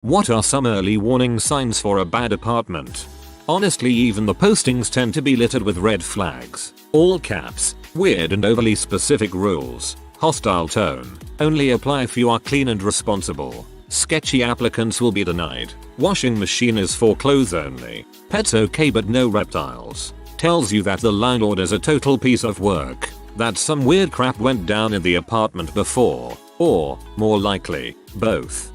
What are some early warning signs for a bad apartment? Honestly, even the postings tend to be littered with red flags. All caps, weird and overly specific rules, hostile tone, only apply if you are clean and responsible. Sketchy applicants will be denied. Washing machine is for clothes only. Pets okay but no reptiles. Tells you that the landlord is a total piece of work. That some weird crap went down in the apartment before. Or, more likely, both.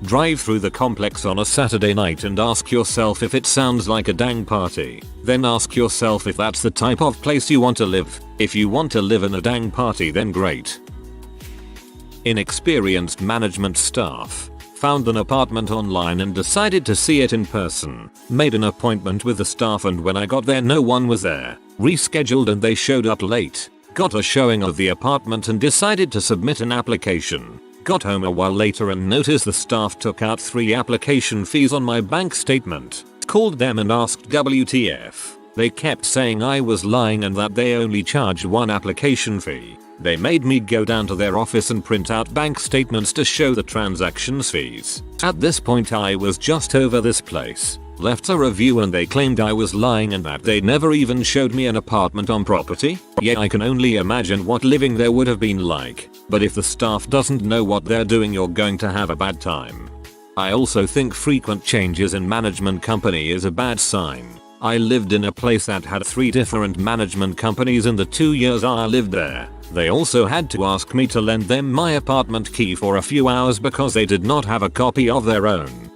Drive through the complex on a Saturday night and ask yourself if it sounds like a dang party. Then ask yourself if that's the type of place you want to live. If you want to live in a dang party, then great. Inexperienced management staff. Found an apartment online and decided to see it in person. Made an appointment with the staff and when I got there no one was there. Rescheduled and they showed up late. Got a showing of the apartment and decided to submit an application. Got home a while later and noticed the staff took out 3 application fees on my bank statement. Called them and asked WTF. They kept saying I was lying and that they only charged 1 application fee. They made me go down to their office and print out bank statements to show the transactions fees. At this point I was just over this place. Left a review and they claimed I was lying and that they never even showed me an apartment on property. Yeah, I can only imagine what living there would have been like. But if the staff doesn't know what they're doing, you're going to have a bad time. I also think frequent changes in management company is a bad sign. I lived in a place that had 3 different management companies in the 2 years I lived there. They also had to ask me to lend them my apartment key for a few hours because they did not have a copy of their own.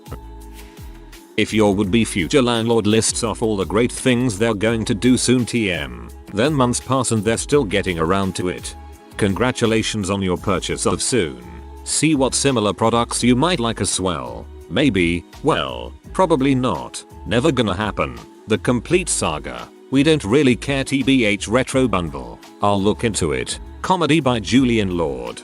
If your would-be future landlord lists off all the great things they're going to do soon TM, then months pass and they're still getting around to it. Congratulations on your purchase of soon. See what similar products you might like as well. Maybe, well, probably not. Never gonna happen. The complete saga. We don't really care TBH retro bundle. I'll look into it. Comedy by Julian Lord.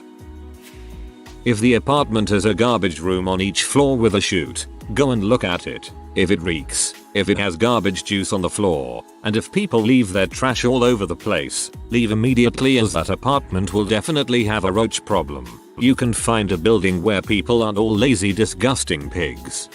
If the apartment has a garbage room on each floor with a chute, go and look at it. If it reeks, if it has garbage juice on the floor, and if people leave their trash all over the place, leave immediately as that apartment will definitely have a roach problem. You can find a building where people aren't all lazy disgusting pigs.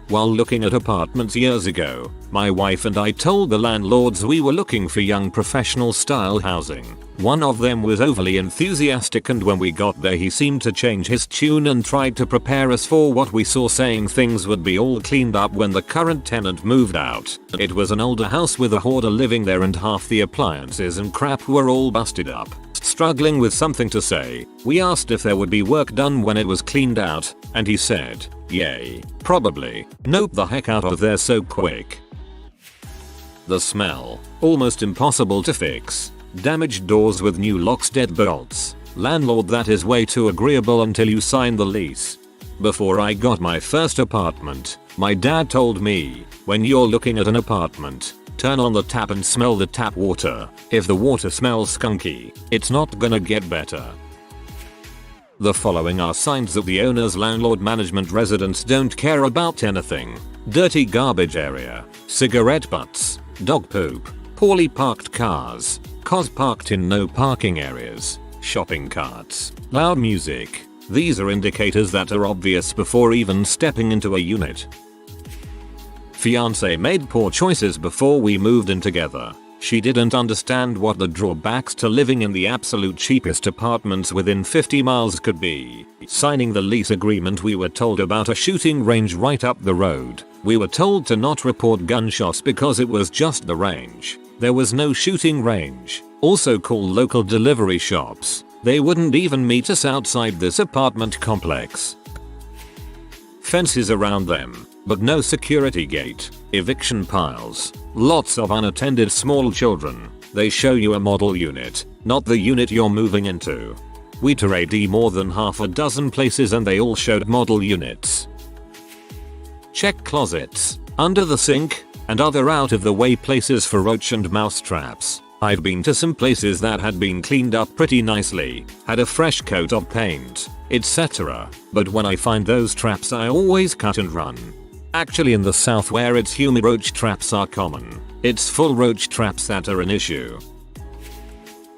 While looking at apartments years ago, my wife and I told the landlords we were looking for young professional style housing. One of them was overly enthusiastic and when we got there he seemed to change his tune and tried to prepare us for what we saw, saying things would be all cleaned up when the current tenant moved out. It was an older house with a hoarder living there and half the appliances and crap were all busted up. Struggling with something to say, we asked if there would be work done when it was cleaned out, and he said, yay, probably. Nope, the heck out of there so quick. The smell, almost impossible to fix. Damaged doors with new locks, dead bolts. Landlord that is way too agreeable until you sign the lease. Before I got my first apartment, my dad told me, when you're looking at an apartment, turn on the tap and smell the tap water. If the water smells skunky, it's not gonna get better. The following are signs that the owner's landlord management residents don't care about anything. Dirty garbage area, cigarette butts, dog poop, poorly parked cars, cars parked in no parking areas, shopping carts, loud music. These are indicators that are obvious before even stepping into a unit. Fiancé made poor choices before we moved in together. She didn't understand what the drawbacks to living in the absolute cheapest apartments within 50 miles could be. Signing the lease agreement we were told about a shooting range right up the road. We were told to not report gunshots because it was just the range. There was no shooting range. Also call local delivery shops. They wouldn't even meet us outside this apartment complex. Fences around them, but no security gate. Eviction piles. Lots of unattended small children. They show you a model unit, not the unit you're moving into. We toured more than half a dozen places and they all showed model units. Check closets, under the sink, and other out of the way places for roach and mouse traps. I've been to some places that had been cleaned up pretty nicely, had a fresh coat of paint, etc. But when I find those traps I always cut and run. Actually in the south where it's humid, roach traps are common. It's full roach traps that are an issue.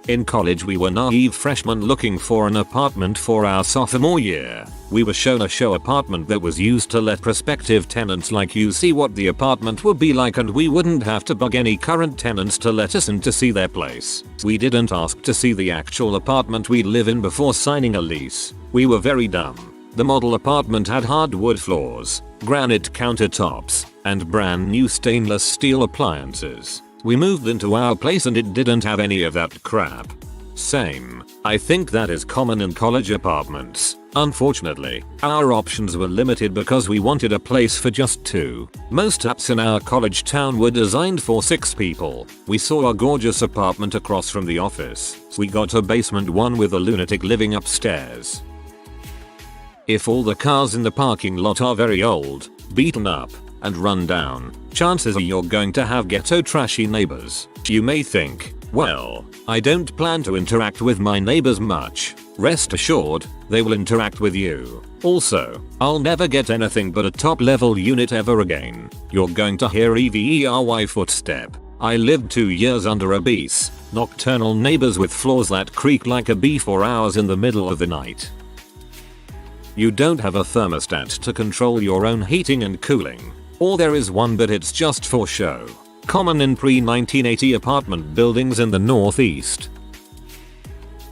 In college we were naive freshmen looking for an apartment for our sophomore year. We were shown a show apartment that was used to let prospective tenants like you see what the apartment would be like, and we wouldn't have to bug any current tenants to let us in to see their place. We didn't ask to see the actual apartment we'd live in before signing a lease. We were very dumb. The model apartment had hardwood floors, granite countertops, and brand new stainless steel appliances. We moved into our place and it didn't have any of that crap. Same. I think that is common in college apartments. Unfortunately, our options were limited because we wanted a place for just 2. Most apps in our college town were designed for 6 people. We saw a gorgeous apartment across from the office. We got a basement one with a lunatic living upstairs. If all the cars in the parking lot are very old, beaten up, and run down, chances are you're going to have ghetto trashy neighbors. You may think, well, I don't plan to interact with my neighbors much. Rest assured, they will interact with you. Also, I'll never get anything but a top level unit ever again. You're going to hear every footstep. I lived 2 years under a beast, nocturnal neighbors with floors that creak like a bee for hours in the middle of the night. You don't have a thermostat to control your own heating and cooling. Or there is one, but it's just for show. Common in pre-1980 apartment buildings in the Northeast.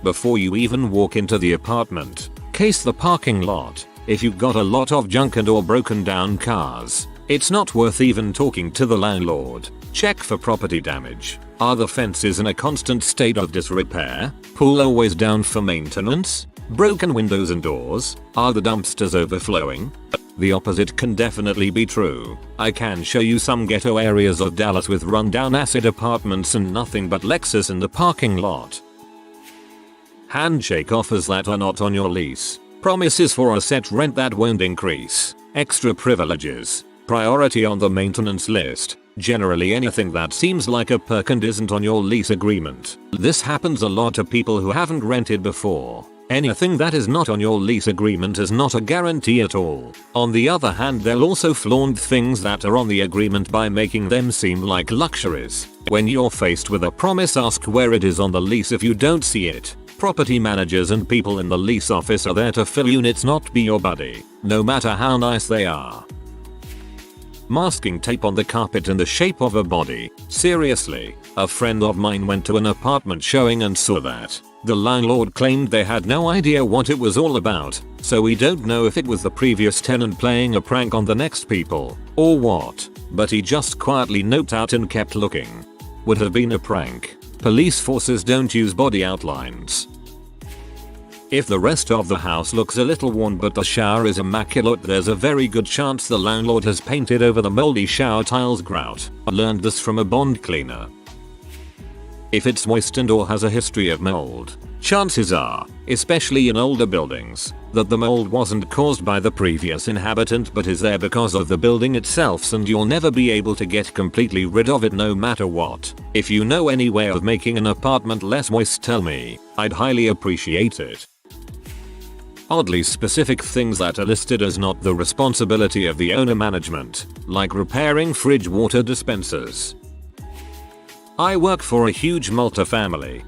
Before you even walk into the apartment, case the parking lot. If you've got a lot of junk and or broken down cars, it's not worth even talking to the landlord. Check for property damage. Are the fences in a constant state of disrepair? Pool always down for maintenance? Broken windows and doors? Are the dumpsters overflowing? The opposite can definitely be true. I can show you some ghetto areas of Dallas with rundown acid apartments and nothing but Lexus in the parking lot. Handshake offers that are not on your lease. Promises for a set rent that won't increase. Extra privileges. Priority on the maintenance list. Generally anything that seems like a perk and isn't on your lease agreement. This happens a lot to people who haven't rented before. Anything that is not on your lease agreement is not a guarantee at all. On the other hand, they'll also flaunt things that are on the agreement by making them seem like luxuries. When you're faced with a promise, ask where it is on the lease if you don't see it. Property managers and people in the lease office are there to fill units, not be your buddy, no matter how nice they are. Masking tape on the carpet in the shape of a body. Seriously, a friend of mine went to an apartment showing and saw that. The landlord claimed they had no idea what it was all about, so we don't know if it was the previous tenant playing a prank on the next people, or what, but he just quietly noped out and kept looking. Would have been a prank. Police forces don't use body outlines. If the rest of the house looks a little worn but the shower is immaculate, there's a very good chance the landlord has painted over the moldy shower tiles grout. I learned this from a bond cleaner. If it's moistened or has a history of mold, chances are, especially in older buildings, that the mold wasn't caused by the previous inhabitant but is there because of the building itself, and you'll never be able to get completely rid of it no matter what. If you know any way of making an apartment less moist, tell me. I'd highly appreciate it. Oddly specific things that are listed as not the responsibility of the owner management, like repairing fridge water dispensers. I work for a huge multifamily,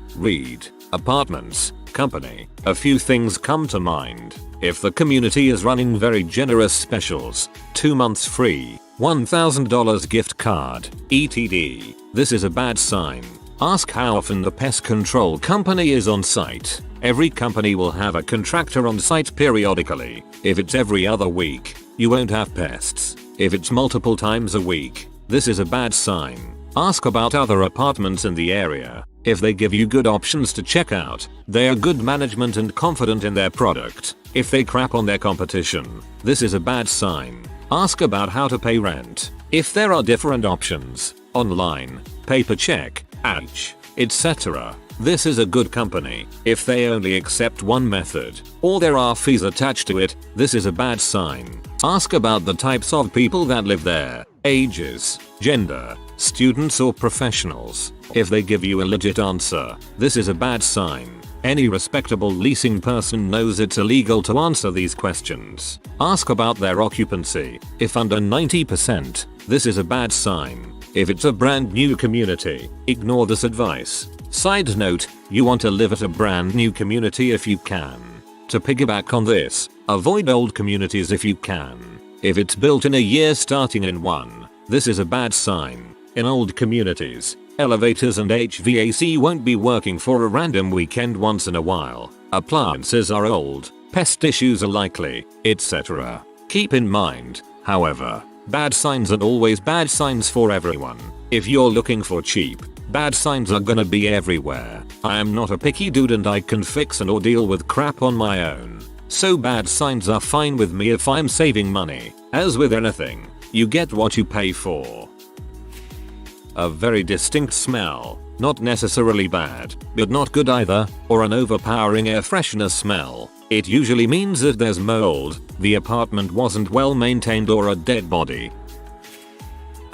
apartments, company. A few things come to mind. If the community is running very generous specials, 2 months free, $1,000 gift card, etc., this is a bad sign. Ask how often the pest control company is on site. Every company will have a contractor on site periodically. If it's every other week, you won't have pests. If it's multiple times a week, this is a bad sign. Ask about other apartments in the area. If they give you good options to check out, they are good management and confident in their product. If they crap on their competition, this is a bad sign. Ask about how to pay rent. If there are different options, online, paper check, etc., this is a good company. If they only accept one method, or there are fees attached to it, this is a bad sign. Ask about the types of people that live there, ages, gender, students or professionals. If they give you a legit answer, this is a bad sign. Any respectable leasing person knows it's illegal to answer these questions. Ask about their occupancy. If under 90%, this is a bad sign. If it's a brand new community, ignore this advice. Side note, you want to live at a brand new community if you can. To piggyback on this, avoid old communities if you can. If it's built in a year starting in one, this is a bad sign. In old communities, elevators and HVAC won't be working for a random weekend once in a while. Appliances are old, pest issues are likely, etc. Keep in mind, however, bad signs are always bad signs for everyone. If you're looking for cheap, bad signs are gonna be everywhere. I am not a picky dude and I can fix and or deal with crap on my own. So bad signs are fine with me if I'm saving money. As with anything, you get what you pay for. A very distinct smell, not necessarily bad, but not good either, or an overpowering air freshener smell. It usually means that there's mold, the apartment wasn't well maintained, or a dead body.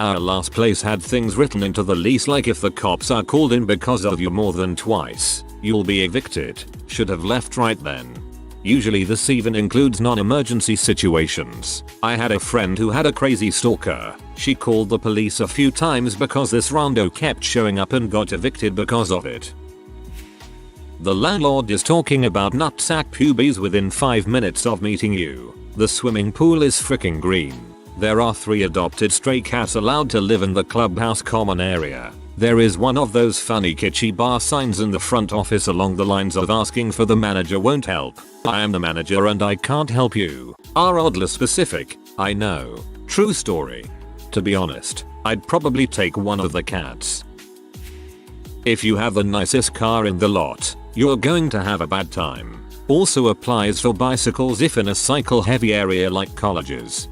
Our last place had things written into the lease like if the cops are called in because of you more than twice, you'll be evicted. Should have left right then. Usually this even includes non-emergency situations. I had a friend who had a crazy stalker. She called the police a few times because this rando kept showing up and got evicted because of it. The landlord is talking about nutsack pubes within 5 minutes of meeting you. The swimming pool is freaking green. There are 3 adopted stray cats allowed to live in the clubhouse common area. There is one of those funny kitschy bar signs in the front office along the lines of asking for the manager won't help. I am the manager and I can't help you. Are oddly specific, I know. True story. To be honest, I'd probably take one of the cats. If you have the nicest car in the lot, you're going to have a bad time. Also applies for bicycles if in a cycle heavy area like colleges.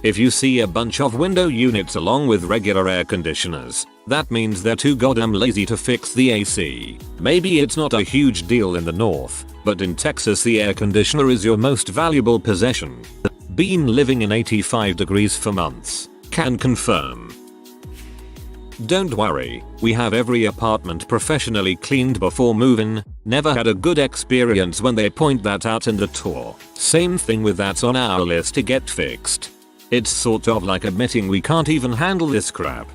If you see a bunch of window units along with regular air conditioners, that means they're too goddamn lazy to fix the AC. Maybe it's not a huge deal in the north, but in Texas the air conditioner is your most valuable possession. Been living in 85 degrees for months. Can confirm. Don't worry, we have every apartment professionally cleaned before move-in. Never had a good experience when they point that out in the tour. Same thing with that's on our list to get fixed. It's sort of like admitting we can't even handle this crap.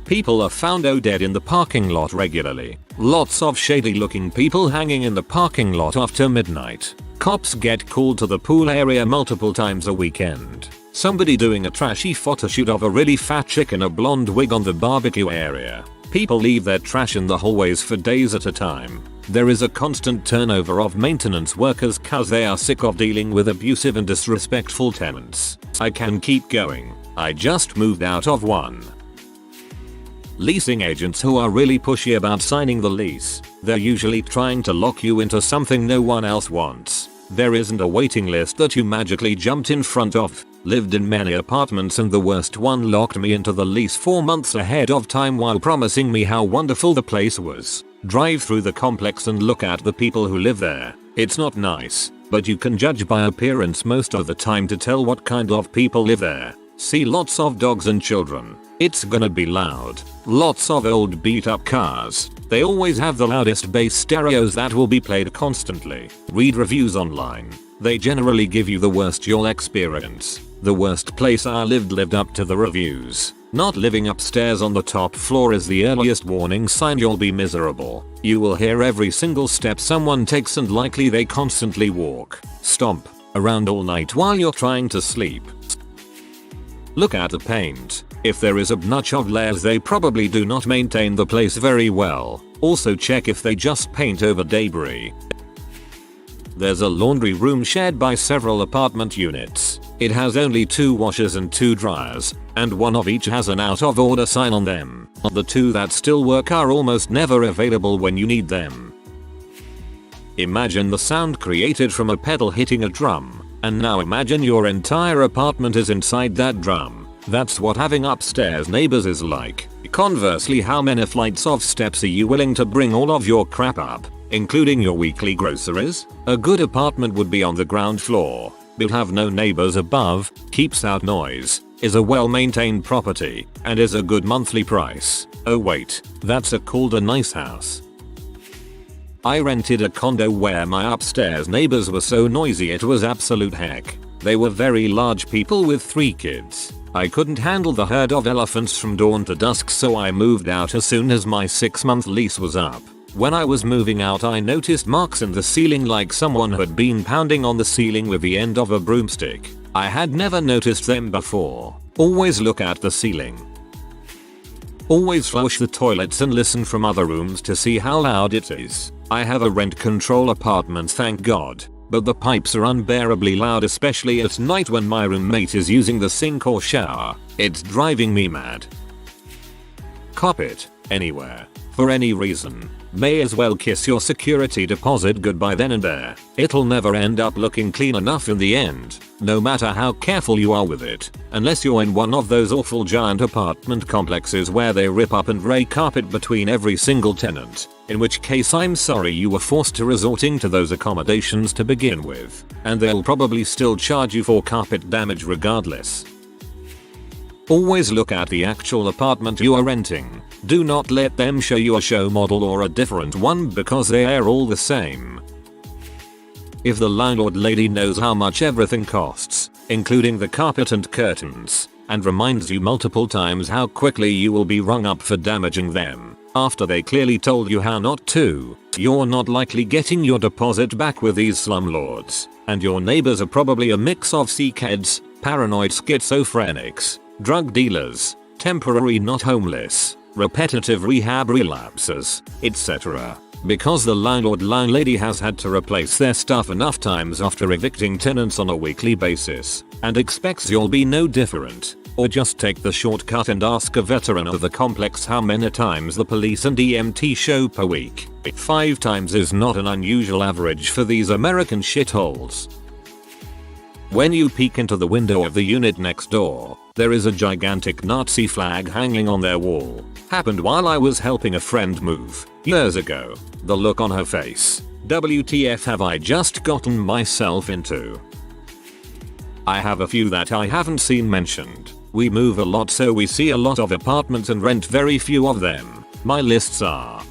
People are found dead in the parking lot regularly. Lots of shady looking people hanging in the parking lot after midnight. Cops get called to the pool area multiple times a weekend. Somebody doing a trashy photoshoot of a really fat chick in a blonde wig on the barbecue area. People leave their trash in the hallways for days at a time. There is a constant turnover of maintenance workers cause they are sick of dealing with abusive and disrespectful tenants. I can keep going. I just moved out of one. Leasing agents who are really pushy about signing the lease. They're usually trying to lock you into something no one else wants. There isn't a waiting list that you magically jumped in front of. Lived in many apartments and the worst one locked me into the lease 4 months ahead of time while promising me how wonderful the place was. Drive through the complex and look at the people who live there. It's not nice, but you can judge by appearance most of the time to tell what kind of people live there. See lots of dogs and children. It's gonna be loud. Lots of old beat up cars. They always have the loudest bass stereos that will be played constantly. Read reviews online. They generally give you the worst you'll experience. The worst place I lived up to the reviews. Not living upstairs on the top floor is the earliest warning sign you'll be miserable. You will hear every single step someone takes and likely they constantly walk, stomp, around all night while you're trying to sleep. Look at the paint. If there is a bunch of layers they probably do not maintain the place very well. Also check if they just paint over debris. There's a laundry room shared by several apartment units. It has only 2 washers and 2 dryers, and one of each has an out of order sign on them. The 2 that still work are almost never available when you need them. Imagine the sound created from a pedal hitting a drum, and now imagine your entire apartment is inside that drum. That's what having upstairs neighbors is like. Conversely, how many flights of steps are you willing to bring all of your crap up, including your weekly groceries? A good apartment would be on the ground floor, but have no neighbors above, keeps out noise, is a well-maintained property, and is a good monthly price. Oh wait, that's called a nice house. I rented a condo where my upstairs neighbors were so noisy it was absolute heck. They were very large people with 3 kids. I couldn't handle the herd of elephants from dawn to dusk, so I moved out as soon as my 6-month lease was up. When I was moving out, I noticed marks in the ceiling like someone had been pounding on the ceiling with the end of a broomstick. I had never noticed them before. Always look at the ceiling. Always flush the toilets and listen from other rooms to see how loud it is. I have a rent control apartment, thank God, but the pipes are unbearably loud, especially at night when my roommate is using the sink or shower. It's driving me mad. Cop it, anywhere, for any reason. May as well kiss your security deposit goodbye then and there. It'll never end up looking clean enough in the end, no matter how careful you are with it, unless you're in one of those awful giant apartment complexes where they rip up and lay carpet between every single tenant, in which case I'm sorry you were forced to resorting to those accommodations to begin with, and they'll probably still charge you for carpet damage regardless. Always look at the actual apartment you are renting. Do not let them show you a show model or a different one because they are all the same. If the landlord lady knows how much everything costs, including the carpet and curtains, and reminds you multiple times how quickly you will be rung up for damaging them, after they clearly told you how not to, you're not likely getting your deposit back with these slumlords, and your neighbors are probably a mix of sickheads, paranoid schizophrenics, drug dealers, temporary not homeless, repetitive rehab relapses, etc. Because the landlady has had to replace their stuff enough times after evicting tenants on a weekly basis, and expects you'll be no different. Or just take the shortcut and ask a veteran of the complex how many times the police and EMT show per week. 5 times is not an unusual average for these American shitholes. When you peek into the window of the unit next door, there is a gigantic Nazi flag hanging on their wall. Happened while I was helping a friend move, years ago. The look on her face. WTF have I just gotten myself into? I have a few that I haven't seen mentioned. We move a lot, so we see a lot of apartments and rent very few of them. My lists are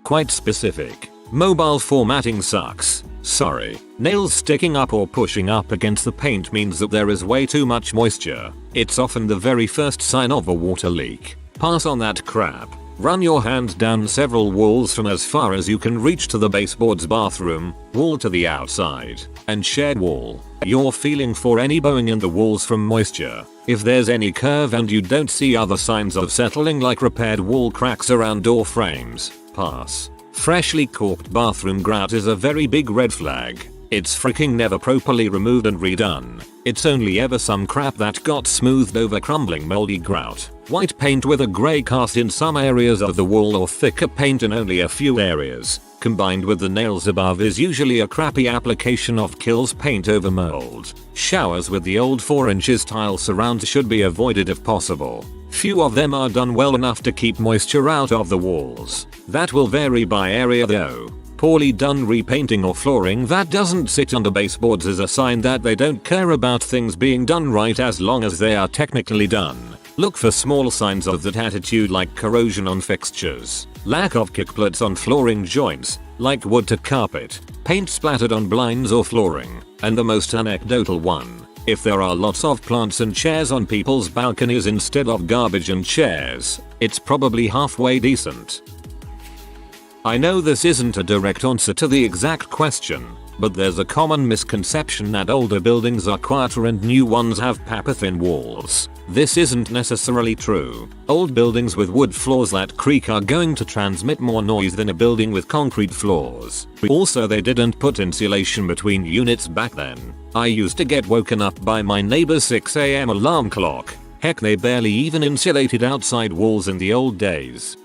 quite specific. Mobile formatting sucks. Sorry. Nails sticking up or pushing up against the paint means that there is way too much moisture. It's often the very first sign of a water leak. Pass on that crap. Run your hand down several walls from as far as you can reach to the baseboard's bathroom, wall to the outside, and shared wall. You're feeling for any bowing in the walls from moisture. If there's any curve and you don't see other signs of settling like repaired wall cracks around door frames, pass. Freshly caulked bathroom grout is a very big red flag. It's freaking never properly removed and redone. It's only ever some crap that got smoothed over crumbling moldy grout. White paint with a grey cast in some areas of the wall or thicker paint in only a few areas, combined with the nails above, is usually a crappy application of Kills paint over mold. Showers with the old 4-inch tile surround should be avoided if possible. Few of them are done well enough to keep moisture out of the walls. That will vary by area though. Poorly done repainting or flooring that doesn't sit under baseboards is a sign that they don't care about things being done right as long as they are technically done. Look for small signs of that attitude like corrosion on fixtures, lack of kickplates on flooring joints, like wood to carpet, paint splattered on blinds or flooring, and the most anecdotal one. If there are lots of plants and chairs on people's balconies instead of garbage and chairs, it's probably halfway decent. I know this isn't a direct answer to the exact question, but there's a common misconception that older buildings are quieter and new ones have paper-thin walls. This isn't necessarily true. Old buildings with wood floors that creak are going to transmit more noise than a building with concrete floors. Also, they didn't put insulation between units back then. I used to get woken up by my neighbor's 6 AM alarm clock. Heck, they barely even insulated outside walls in the old days.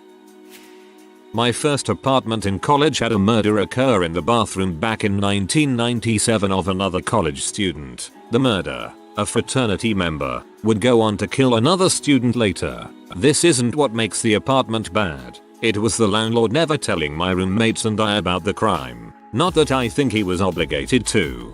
My first apartment in college had a murder occur in the bathroom back in 1997 of another college student. The murder, a fraternity member, would go on to kill another student later. This isn't what makes the apartment bad. It was the landlord never telling my roommates and I about the crime. Not that I think he was obligated to.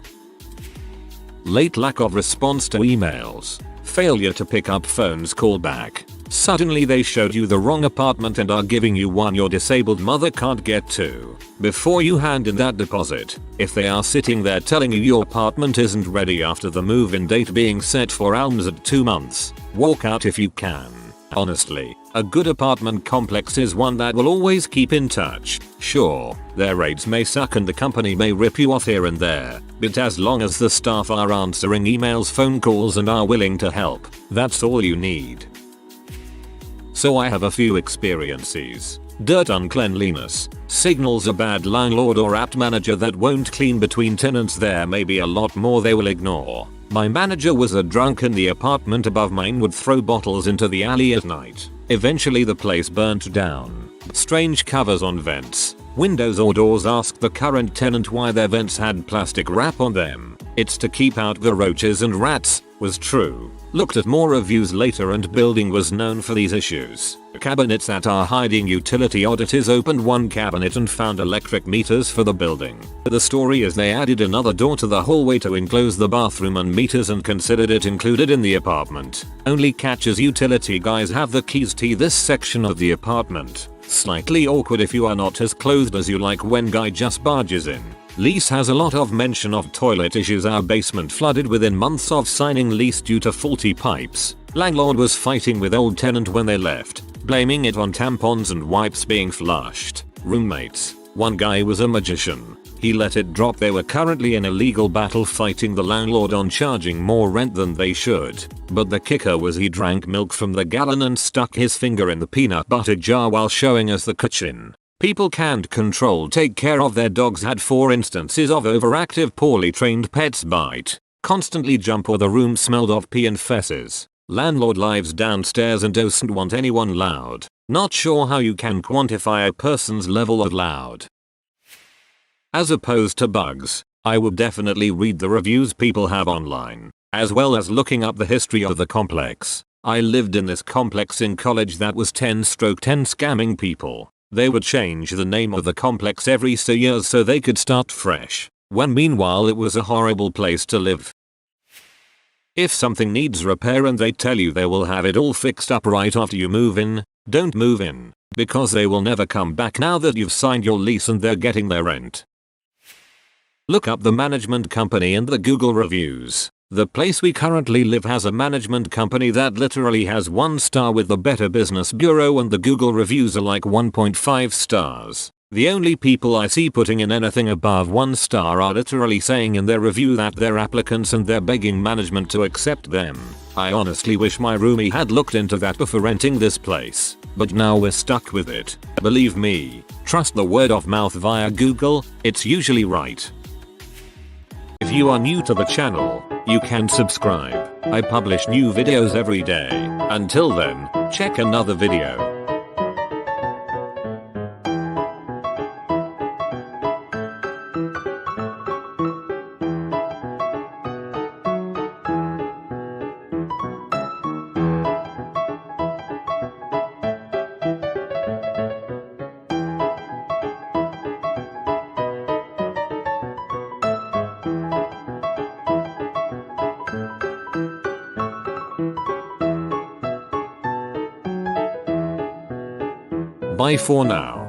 Late lack of response to emails. Failure to pick up phones call back. Suddenly they showed you the wrong apartment and are giving you one your disabled mother can't get to. Before you hand in that deposit, if they are sitting there telling you your apartment isn't ready after the move-in date being set for Elms at 2 months, walk out if you can. Honestly, a good apartment complex is one that will always keep in touch. Sure, their rates may suck and the company may rip you off here and there, but as long as the staff are answering emails, phone calls and are willing to help, that's all you need. So I have a few experiences. Dirt, uncleanliness, signals a bad landlord or apt manager that won't clean between tenants. There may be a lot more they will ignore. My manager was a drunk and the apartment above mine would throw bottles into the alley at night. Eventually the place burnt down. Strange covers on vents, windows or doors. Asked the current tenant why their vents had plastic wrap on them. It's to keep out the roaches and rats. Was true. Looked at more reviews later and building was known for these issues. Cabinets that are hiding utility oddities. Opened one cabinet and found electric meters for the building. The story is they added another door to the hallway to enclose the bathroom and meters and considered it included in the apartment. Only catch as utility guys have the keys to this section of the apartment. Slightly awkward if you are not as clothed as you like when guy just barges in. Lease has a lot of mention of toilet issues. Our basement flooded within months of signing lease due to faulty pipes. Landlord was fighting with old tenant when they left, blaming it on tampons and wipes being flushed. Roommates. One guy was a magician. He let it drop they were currently in a legal battle fighting the landlord on charging more rent than they should. But the kicker was he drank milk from the gallon and stuck his finger in the peanut butter jar while showing us the kitchen. People can't take care of their dogs. Had 4 instances of overactive, poorly trained pets bite, constantly jump, or the room smelled of pee and fesses. Landlord lives downstairs and doesn't want anyone loud. Not sure how you can quantify a person's level of loud. As opposed to bugs, I would definitely read the reviews people have online, as well as looking up the history of the complex. I lived in this complex in college that was 10/10 scamming people. They would change the name of the complex every so years so they could start fresh, when meanwhile it was a horrible place to live. If something needs repair and they tell you they will have it all fixed up right after you move in, don't move in, because they will never come back now that you've signed your lease and they're getting their rent. Look up the management company and the Google reviews. The place we currently live has a management company that literally has 1 star with the Better Business Bureau, and the Google reviews are like 1.5 stars. The only people I see putting in anything above 1 star are literally saying in their review that they're applicants and they're begging management to accept them. I honestly wish my roomie had looked into that before renting this place, but now we're stuck with it. Believe me, trust the word of mouth via Google, it's usually right. If you are new to the channel, you can subscribe. I publish new videos every day. Until then, check another video. Bye for now.